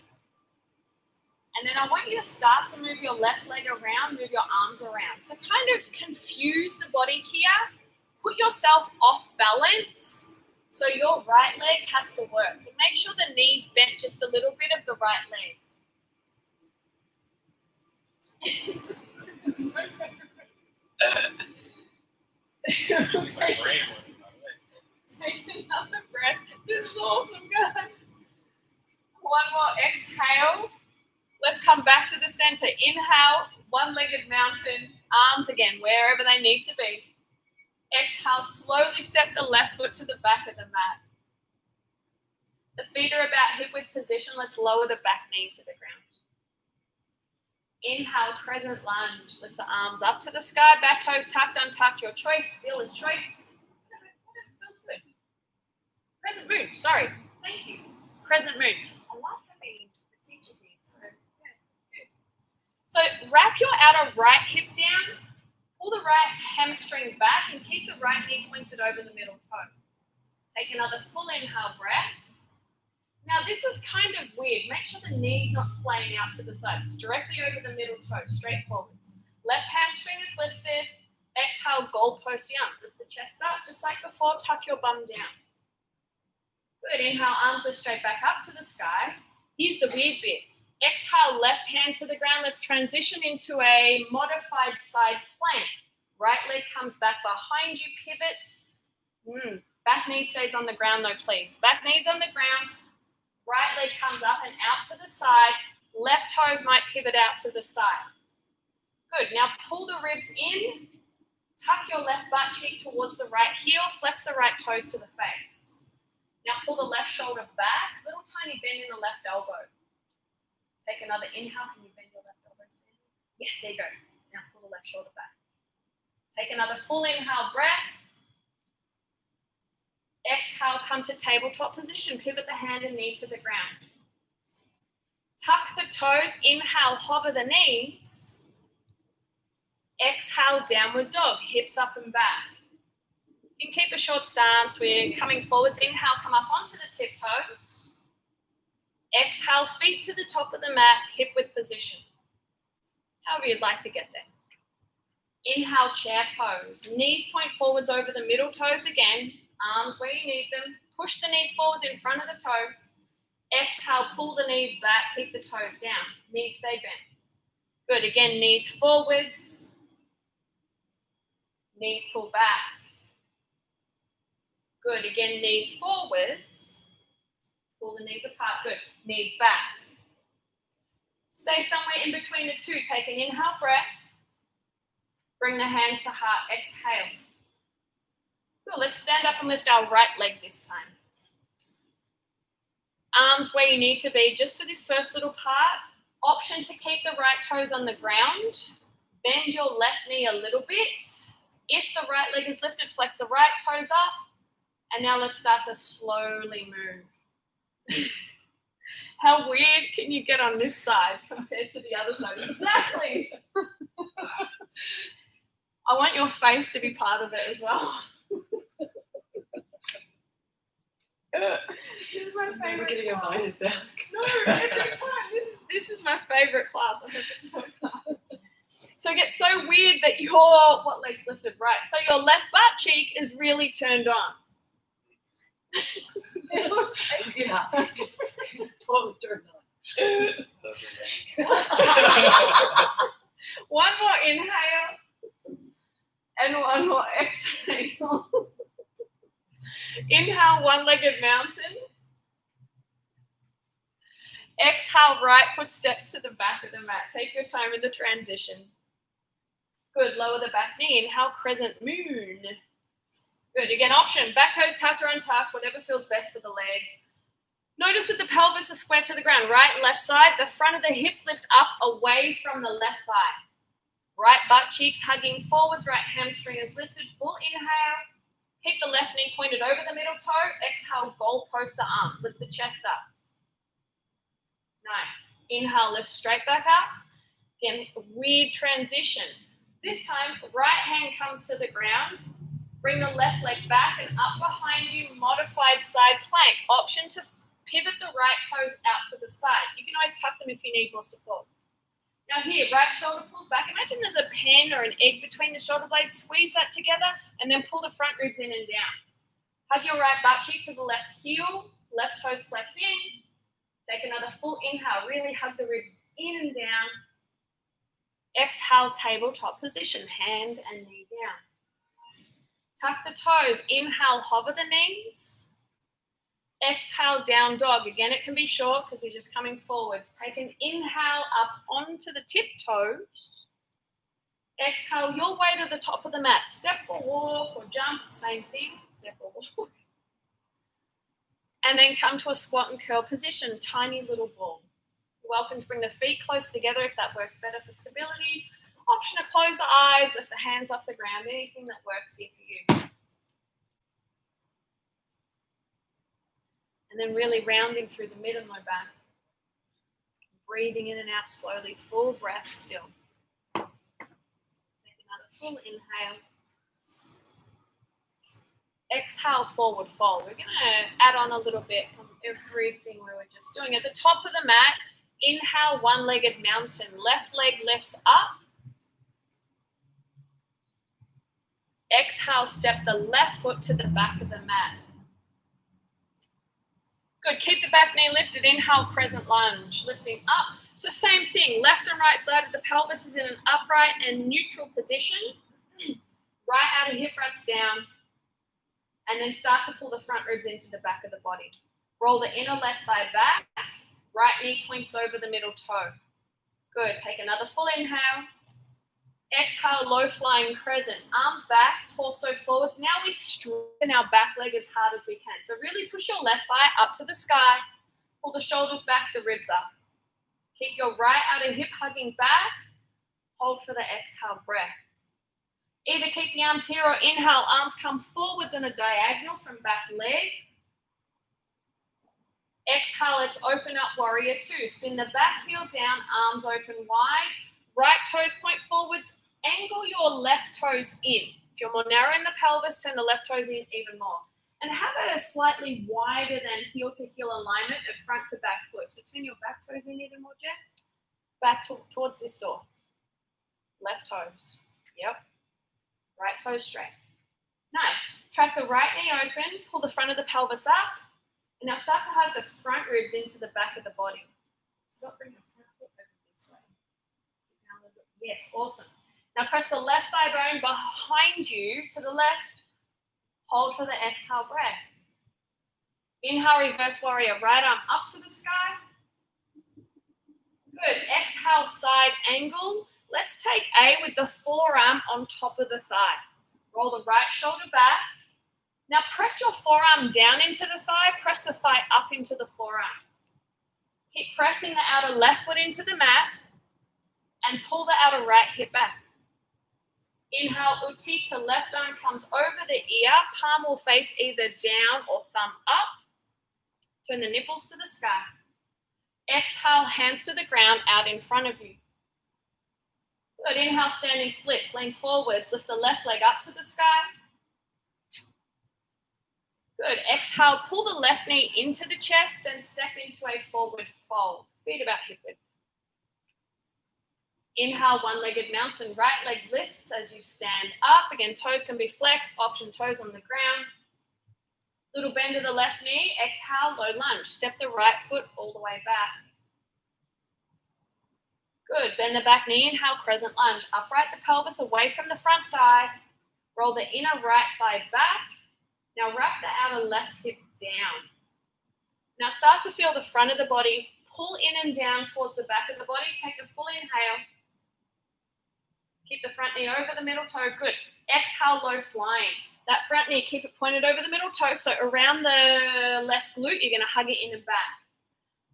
And then I want you to start to move your left leg around, move your arms around. So kind of confuse the body here. Put yourself off balance. So your right leg has to work. And make sure the knees bent just a little bit of the right leg. Take another breath. This is awesome, guys. One more exhale. Let's come back to the center. Inhale, one-legged mountain. Arms again, wherever they need to be. Exhale, slowly step the left foot to the back of the mat. The feet are about hip width position. Let's lower the back knee to the ground. Inhale, crescent lunge. Lift the arms up to the sky. Back toes tucked, untucked. Your choice still is choice. Feels good. Crescent moon. Sorry. Thank you. Crescent moon. I like having the teacher here. So wrap your outer right hip down. Pull the right hamstring back and keep the right knee pointed over the middle toe. Take another full inhale breath. Now this is kind of weird. Make sure the knee's not splaying out to the side. It's directly over the middle toe, straight forwards. Left hamstring is lifted. Exhale, goalpost the arms. Lift the chest up, just like before. Tuck your bum down. Good. Inhale, arms lift straight back up to the sky. Here's the weird bit. Exhale, left hand to the ground. Let's transition into a modified side plank. Right leg comes back behind you, pivot. Back knee stays on the ground though, please. Back knee's on the ground. Right leg comes up and out to the side. Left toes might pivot out to the side. Good. Now pull the ribs in. Tuck your left butt cheek towards the right heel. Flex the right toes to the face. Now pull the left shoulder back. Little tiny bend in the left elbow. Take another inhale. Can you bend your left elbow? Yes, there you go. Now pull the left shoulder back. Take another full inhale breath. Exhale, come to tabletop position. Pivot the hand and knee to the ground. Tuck the toes. Inhale, hover the knees. Exhale, downward dog. Hips up and back. You can keep a short stance. We're coming forwards. Inhale, come up onto the tiptoes. Exhale, feet to the top of the mat, hip width position. However you'd like to get there. Inhale, chair pose. Knees point forwards over the middle toes again. Arms where you need them. Push the knees forwards in front of the toes. Exhale, pull the knees back, keep the toes down. Knees stay bent. Good, again, knees forwards. Knees pull back. Good, again, knees forwards. Pull the knees apart, good. Knees back. Stay somewhere in between the two. Take an inhale breath. Bring the hands to heart, exhale. Good, let's stand up and lift our right leg this time. Arms where you need to be just for this first little part. Option to keep the right toes on the ground. Bend your left knee a little bit. If the right leg is lifted, flex the right toes up. And now let's start to slowly move. How weird can you get on this side compared to the other side? Exactly. I want your face to be part of it as well. This is my favorite. We're getting invited back. No, every time. This is my favorite class. I hope it's your class. So it gets so weird that your what leg's lifted right. So your left butt cheek is really turned on. Yeah, it's totally turned on. One more inhale and one more exhale. Inhale, one-legged mountain. Exhale, right foot steps to the back of the mat. Take your time in the transition. Good, lower the back knee. Inhale, Crescent Moon. Good, again, option. Back toes tucked or untucked, whatever feels best for the legs. Notice that the pelvis is square to the ground. Right and left side, the front of the hips lift up away from the left thigh. Right butt cheeks hugging forwards, right hamstring is lifted. Full inhale. Keep the left knee pointed over the middle toe. Exhale, goal post the arms. Lift the chest up. Nice. Inhale, lift straight back up. Again, weird transition. This time, right hand comes to the ground. Bring the left leg back and up behind you, modified side plank. Option to pivot the right toes out to the side. You can always tuck them if you need more support. Now here, right shoulder pulls back. Imagine there's a pen or an egg between the shoulder blades. Squeeze that together and then pull the front ribs in and down. Hug your right butt cheek to the left heel. Left toes flex in. Take another full inhale. Really hug the ribs in and down. Exhale, tabletop position. Hand and knee down. Tuck the toes. Inhale, hover the knees. Exhale, down dog. Again, it can be short because we're just coming forwards. Take an inhale up onto the tiptoes. Exhale your way to the top of the mat. Step or walk or jump, same thing. Step or walk. And then come to a squat and curl position, tiny little ball. You're welcome to bring the feet close together if that works better for stability. Option to close the eyes, lift the hands off the ground, anything that works here for you. And then really rounding through the mid and low back. Breathing in and out slowly, full breath still. Take another full inhale. Exhale, forward fold. We're going to add on a little bit from everything we were just doing. At the top of the mat, inhale, one-legged mountain. Left leg lifts up. Exhale, step the left foot to the back of the mat. Good, keep the back knee lifted. Inhale, crescent lunge, lifting up. So same thing, left and right side of the pelvis is in an upright and neutral position. Right outer hip wraps down. And then start to pull the front ribs into the back of the body. Roll the inner left thigh back. Right knee points over the middle toe. Good, take another full inhale. Exhale, low flying crescent. Arms back, torso forwards. Now we straighten our back leg as hard as we can. So really push your left thigh up to the sky. Pull the shoulders back, the ribs up. Keep your right outer hip hugging back. Hold for the exhale breath. Either keep the arms here or inhale, arms come forwards in a diagonal from back leg. Exhale, let's open up warrior two. Spin the back heel down, arms open wide. Right toes point forwards, angle your left toes in. If you're more narrow in the pelvis, turn the left toes in even more. And have a slightly wider than heel to heel alignment of front to back foot. So turn your back toes in even more, Jeff. Back towards this door. Left toes. Yep. Right toes straight. Nice. Track the right knee open, pull the front of the pelvis up, and now start to hug the front ribs into the back of the body. Stop bringing your front foot over this way. Yes, awesome. Now press the left thigh bone behind you to the left. Hold for the exhale breath. Inhale, reverse warrior. Right arm up to the sky. Good. Exhale, side angle. Let's take A with the forearm on top of the thigh. Roll the right shoulder back. Now press your forearm down into the thigh. Press the thigh up into the forearm. Keep pressing the outer left foot into the mat and pull the outer right hip back. Inhale, Utthita, left arm comes over the ear. Palm will face either down or thumb up. Turn the nipples to the sky. Exhale, hands to the ground, out in front of you. Good. Inhale, standing splits. Lean forwards. Lift the left leg up to the sky. Good. Exhale, pull the left knee into the chest, then step into a forward fold. Feet about hip width. Inhale, one-legged mountain. Right leg lifts as you stand up. Again, toes can be flexed. Option toes on the ground. Little bend of the left knee. Exhale, low lunge. Step the right foot all the way back. Good. Bend the back knee. Inhale, crescent lunge. Upright the pelvis away from the front thigh. Roll the inner right thigh back. Now wrap the outer left hip down. Now start to feel the front of the body. Pull in and down towards the back of the body. Take a full inhale. Keep the front knee over the middle toe. Good. Exhale, low flying. That front knee, keep it pointed over the middle toe. So around the left glute, you're going to hug it in and back.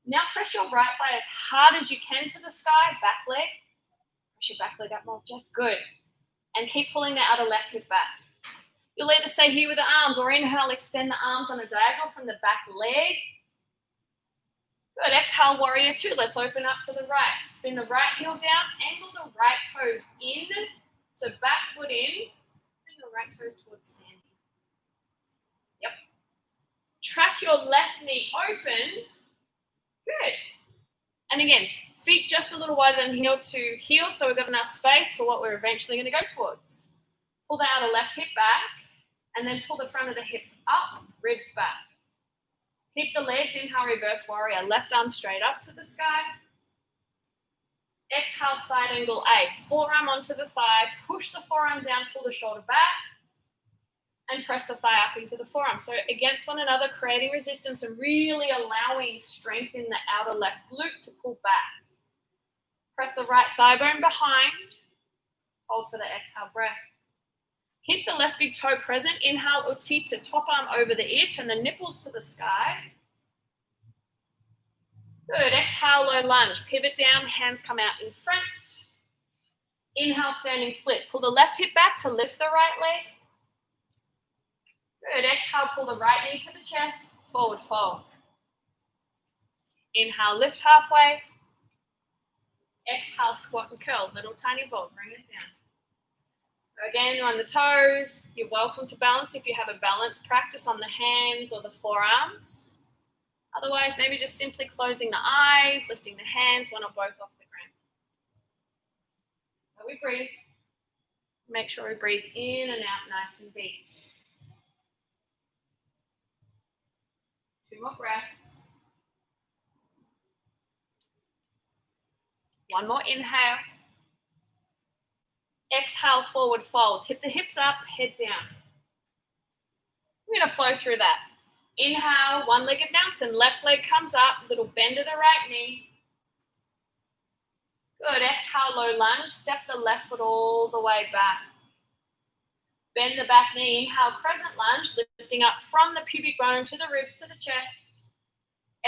Now press your right thigh as hard as you can to the sky. Back leg. Push your back leg up more, Jeff. Good. And keep pulling the outer left hip back. You'll either stay here with the arms or inhale, extend the arms on a diagonal from the back leg. Good. Exhale, warrior two. Let's open up to the right. Spin the right heel down. Angle the right toes in. So back foot in. Bring the right toes towards Sandy. Yep. Track your left knee open. Good. And again, feet just a little wider than heel to heel, so we've got enough space for what we're eventually going to go towards. Pull the outer left hip back, and then pull the front of the hips up, ribs back. Keep the legs, inhale, reverse warrior. Left arm straight up to the sky. Exhale, side angle A. Forearm onto the thigh. Push the forearm down, pull the shoulder back. And press the thigh up into the forearm. So against one another, creating resistance and really allowing strength in the outer left glute to pull back. Press the right thigh bone behind. Hold for the exhale breath. Keep the left big toe present. Inhale, Utthita, top arm over the ear. Turn the nipples to the sky. Good. Exhale, low lunge. Pivot down, hands come out in front. Inhale, standing splits. Pull the left hip back to lift the right leg. Good. Exhale, pull the right knee to the chest. Forward fold. Inhale, lift halfway. Exhale, squat and curl. Little tiny ball. Bring it down. Again, on the toes. You're welcome to balance if you have a balance. Practice on the hands or the forearms. Otherwise, maybe just simply closing the eyes, lifting the hands, one or both off the ground. So we breathe. Make sure we breathe in and out nice and deep. 2 more breaths. 1 more inhale. Exhale, forward fold. Tip the hips up, head down. We're going to flow through that. Inhale, one-legged mountain. Left leg comes up, little bend of the right knee. Good. Exhale, low lunge. Step the left foot all the way back. Bend the back knee. Inhale, crescent lunge, lifting up from the pubic bone to the ribs to the chest.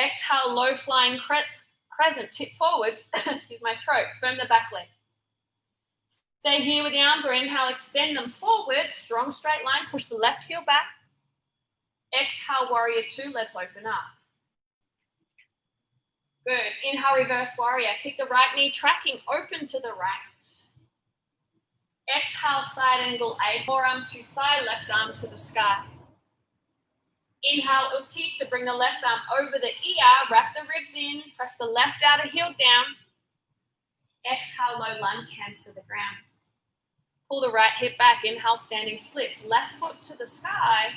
Exhale, low flying crescent. Tip forwards. Excuse my throat. Firm the back leg. Stay here with the arms, or inhale, extend them forward. Strong straight line. Push the left heel back. Exhale, warrior two. Let's open up. Good. Inhale, reverse warrior. Keep the right knee tracking open to the right. Exhale, side angle A. Forearm to thigh, left arm to the sky. Inhale, Uttita. Bring the left arm over the ear. Wrap the ribs in. Press the left outer heel down. Exhale, low lunge, hands to the ground. Pull the right hip back. Inhale, standing splits. Left foot to the sky.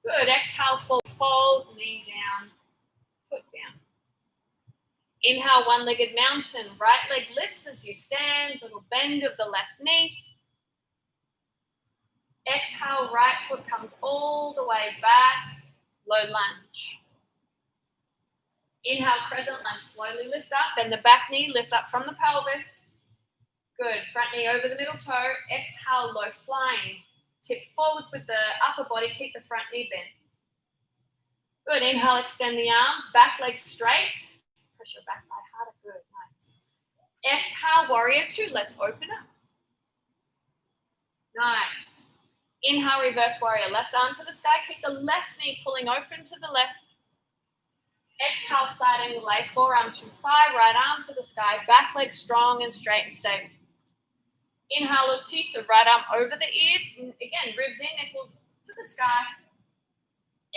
Good. Exhale, fold, knee down, foot down. Inhale, one-legged mountain. Right leg lifts as you stand. Little bend of the left knee. Exhale, right foot comes all the way back. Low lunge. Inhale, crescent lunge. Slowly lift up. Bend the back knee. Lift up from the pelvis. Good. Front knee over the middle toe. Exhale, low flying. Tip forwards with the upper body. Keep the front knee bent. Good. Inhale, extend the arms. Back leg straight. Press your back leg harder. Good. Nice. Exhale, warrior two. Let's open up. Nice. Inhale, reverse warrior. Left arm to the sky. Keep the left knee pulling open to the left. Exhale, side angle A. Forearm to thigh. Right arm to the sky. Back leg strong and straight and stable. Inhale, Uttita. Right arm over the ear. Again, ribs in, nipples to the sky.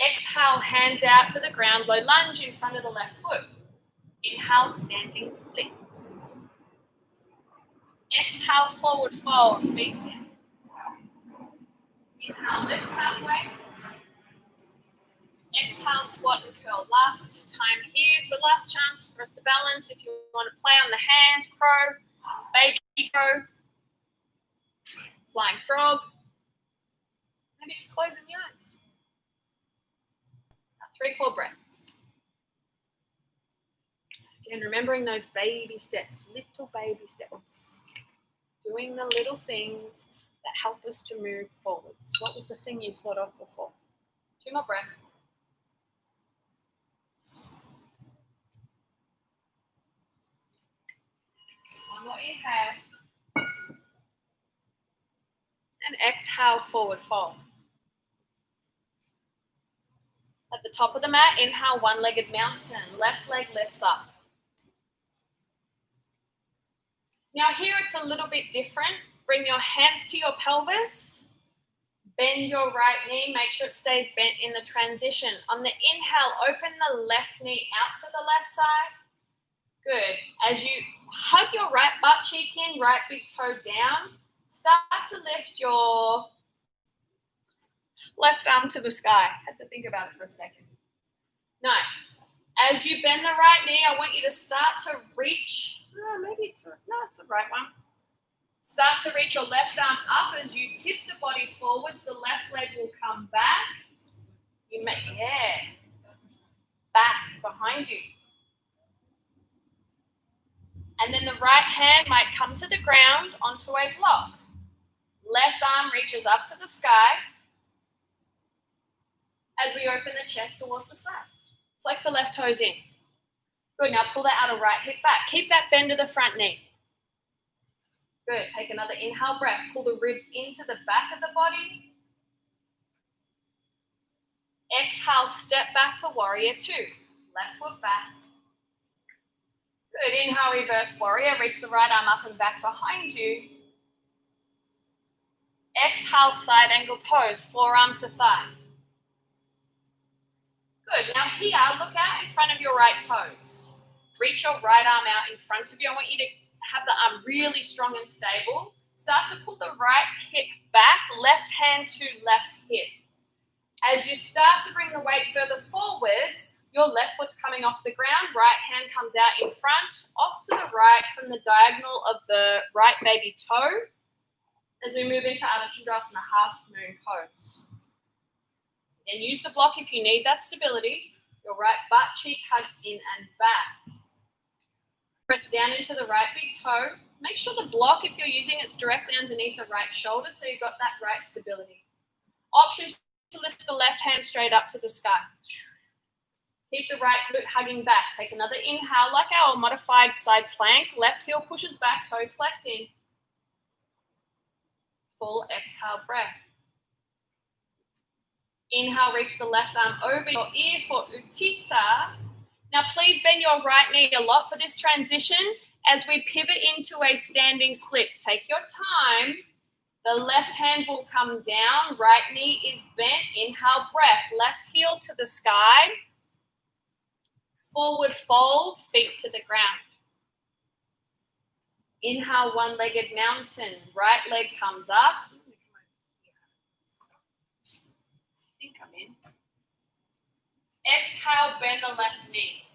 Exhale, hands out to the ground. Low lunge in front of the left foot. Inhale, standing splits. Exhale, forward fold, feet down. Inhale, lift halfway. Exhale, squat and curl. Last time here. So last chance for us to balance. If you want to play on the hands, crow, baby crow, flying frog. Maybe just closing the eyes. 3-4 breaths. Again, remembering those baby steps, little baby steps. Doing the little things that help us to move forwards. What was the thing you thought of before? 2 more breaths. One more inhale. And exhale, forward fold. At the top of the mat, inhale, one-legged mountain. Left leg lifts up. Now here it's a little bit different. Bring your hands to your pelvis. Bend your right knee. Make sure it stays bent in the transition. On the inhale, open the left knee out to the left side. Good. As you hug your right butt cheek in, right big toe down, start to lift your left arm to the sky. Had to think about it for a second. Nice. As you bend the right knee, I want you to start to reach. It's the right one. Start to reach your left arm up as you tip the body forwards. The left leg will come back. Back behind you. And then the right hand might come to the ground onto a block. Left arm reaches up to the sky as we open the chest towards the side. Flex the left toes in. Good, now pull that outer right hip back. Keep that bend to the front knee. Good, take another inhale breath. Pull the ribs into the back of the body. Exhale, step back to warrior two. Left foot back. Good, inhale, reverse warrior. Reach the right arm up and back behind you. Exhale, side angle pose, forearm to thigh. Good, now here, look out in front of your right toes. Reach your right arm out in front of you. I want you to have the arm really strong and stable. Start to pull the right hip back, left hand to left hip. As you start to bring the weight further forwards, your left foot's coming off the ground, right hand comes out in front, off to the right from the diagonal of the right baby toe, as we move into Ardhachandrasana, half moon pose. And use the block if you need that stability. Your right butt cheek hugs in and back. Press down into the right big toe. Make sure the block, if you're using it's directly underneath the right shoulder, so you've got that right stability. Option to lift the left hand straight up to the sky. Keep the right glute hugging back. Take another inhale, like our modified side plank. Left heel pushes back, toes flex in. Full exhale breath. Inhale, reach the left arm over your ear for Utthita. Now please bend your right knee a lot for this transition as we pivot into a standing splits. Take your time. The left hand will come down, right knee is bent. Inhale, breath, left heel to the sky. Forward fold, feet to the ground. Inhale, one-legged mountain. Right leg comes up. I think I'm in. Exhale, bend the left knee.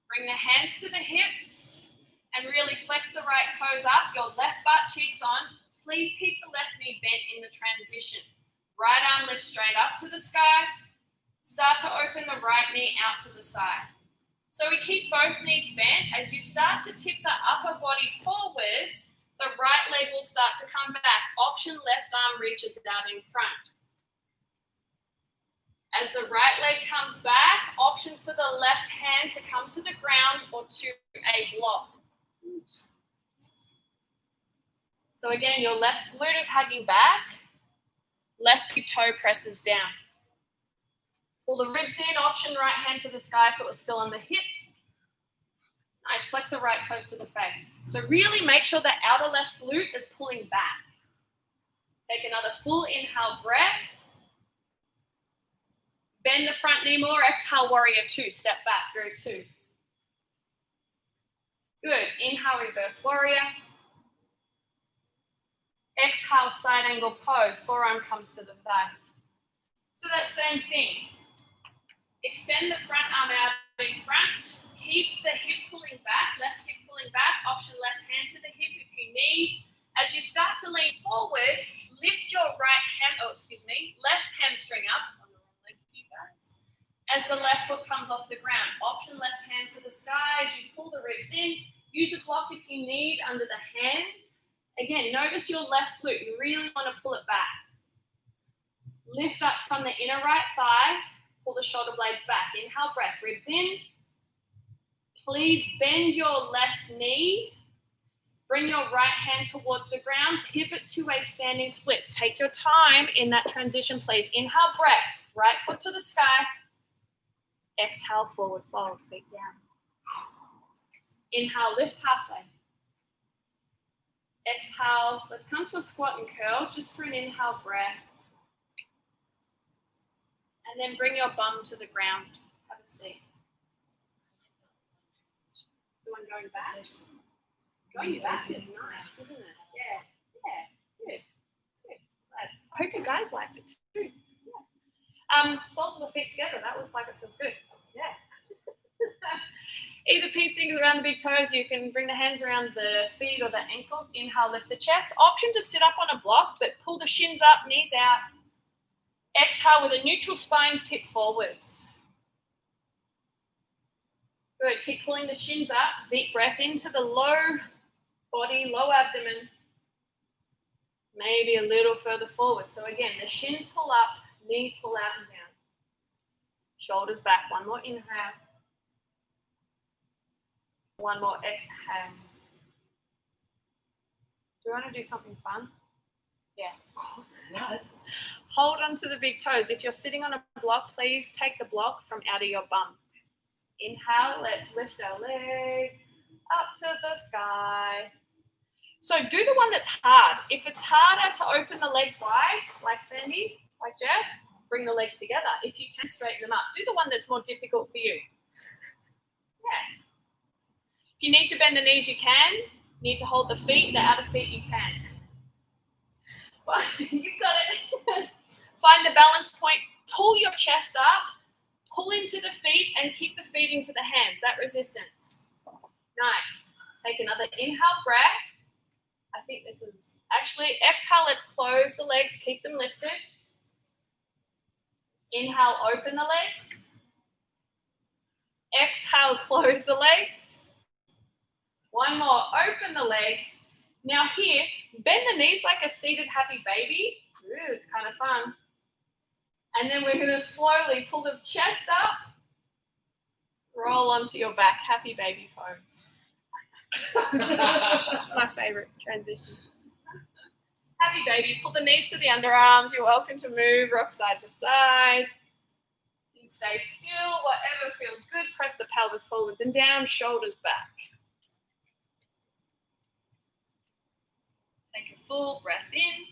Bring the hands to the hips and really flex the right toes up. Your left butt cheeks on. Please keep the left knee bent in the transition. Right arm lifts straight up to the sky. Start to open the right knee out to the side. So we keep both knees bent. As you start to tip the upper body forwards, the right leg will start to come back. Option left arm reaches out in front. As the right leg comes back, option for the left hand to come to the ground or to a block. So again, your left glute is hugging back, left big toe presses down. Pull the ribs in, option right hand to the sky if it was still on the hip. Nice, flex the right toes to the face. So really make sure the outer left glute is pulling back. Take another full inhale breath. Bend the front knee more, exhale warrior two, step back, very two. Good, inhale reverse warrior. Exhale, side angle pose, forearm comes to the thigh. So that same thing. Extend the front arm out in front. Keep the hip pulling back, left hip pulling back. Option left hand to the hip if you need. As you start to lean forwards, lift your left hamstring up. On the wrong leg for you guys. As the left foot comes off the ground. Option left hand to the sky as you pull the ribs in. Use a block if you need under the hand. Again, notice your left glute. You really want to pull it back. Lift up from the inner right thigh. Pull the shoulder blades back. Inhale, breath, ribs in. Please bend your left knee. Bring your right hand towards the ground. Pivot to a standing splits. Take your time in that transition, please. Inhale, breath. Right foot to the sky. Exhale, forward fold, feet down. Inhale, lift halfway. Exhale, let's come to a squat and curl just for an inhale breath. And then bring your bum to the ground. Have a seat. The one going back? Going back is nice, isn't it? Yeah, good. I hope you guys liked it too. Yeah. Soles of the feet together, that looks like it feels good. Yeah. Either peace fingers around the big toes, you can bring the hands around the feet or the ankles. Inhale, lift the chest. Option to sit up on a block, but pull the shins up, knees out. Exhale with a neutral spine, tip forwards. Good, keep pulling the shins up. Deep breath into the low body, low abdomen. Maybe a little further forward. So again, the shins pull up, knees pull out and down. Shoulders back, one more inhale. One more exhale. Do you want to do something fun? Yeah. Yes. Hold on to the big toes. If you're sitting on a block, please take the block from out of your bum. Inhale, let's lift our legs up to the sky. So do the one that's hard. If it's harder to open the legs wide, like Sandy, like Jeff, bring the legs together. If you can, straighten them up. Do the one that's more difficult for you. Yeah. If you need to bend the knees, you can. Need to hold the feet, the outer feet, you can. You've got it. Find the balance point. Pull your chest up. Pull into the feet and keep the feet into the hands. That resistance. Nice. Take another inhale breath. I think this is actually exhale. Let's close the legs. Keep them lifted. Inhale, open the legs. Exhale, close the legs. One more, open the legs. Now here, bend the knees like a seated happy baby. Ooh, it's kind of fun. And then we're going to slowly pull the chest up, roll onto your back, happy baby pose. That's my favorite transition. Happy baby. Pull the knees to the underarms. You're welcome to move, rock side to side. You stay still, whatever feels good. Press the pelvis forwards and down, shoulders back. Take a full breath in.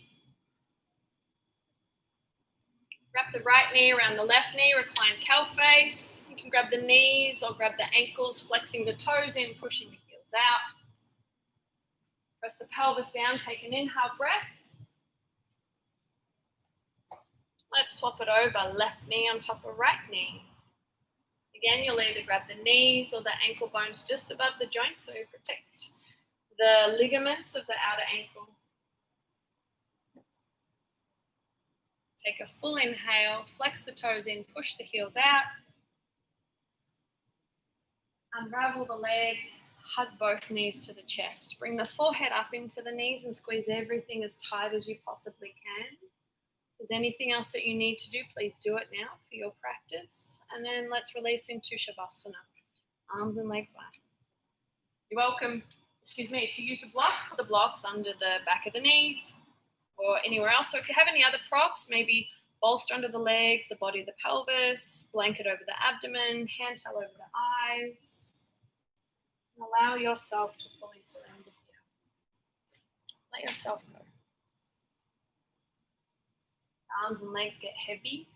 Wrap the right knee around the left knee, recline Caliphates. You can grab the knees or grab the ankles, flexing the toes in, pushing the heels out. Press the pelvis down, take an inhale breath. Let's swap it over, left knee on top of right knee. Again, you'll either grab the knees or the ankle bones just above the joint, so you protect the ligaments of the outer ankle. Take a full inhale, flex the toes in, push the heels out. Unravel the legs, hug both knees to the chest. Bring the forehead up into the knees and squeeze everything as tight as you possibly can. If there's anything else that you need to do, please do it now for your practice. And then let's release into Shavasana. Arms and legs wide. You're welcome, to use the blocks. Put the blocks under the back of the knees or anywhere else. So if you have any other props, maybe bolster under the legs, the body of the pelvis, blanket over the abdomen, hand towel over the eyes. And allow yourself to fully surrender here. Let yourself go. Arms and legs get heavy.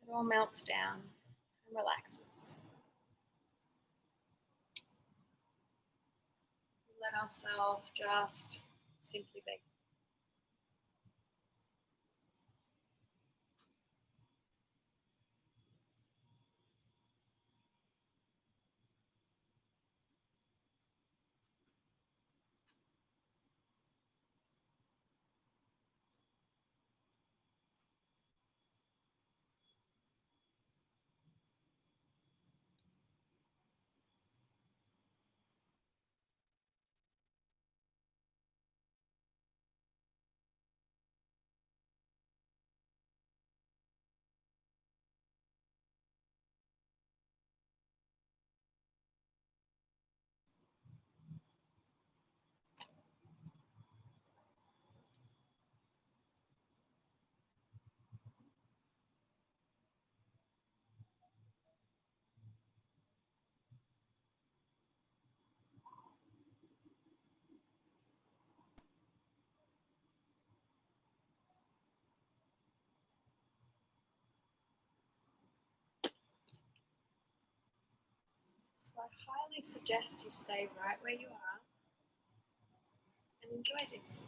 It all melts down and relaxes. Let ourselves just simply be. So I highly suggest you stay right where you are and enjoy this.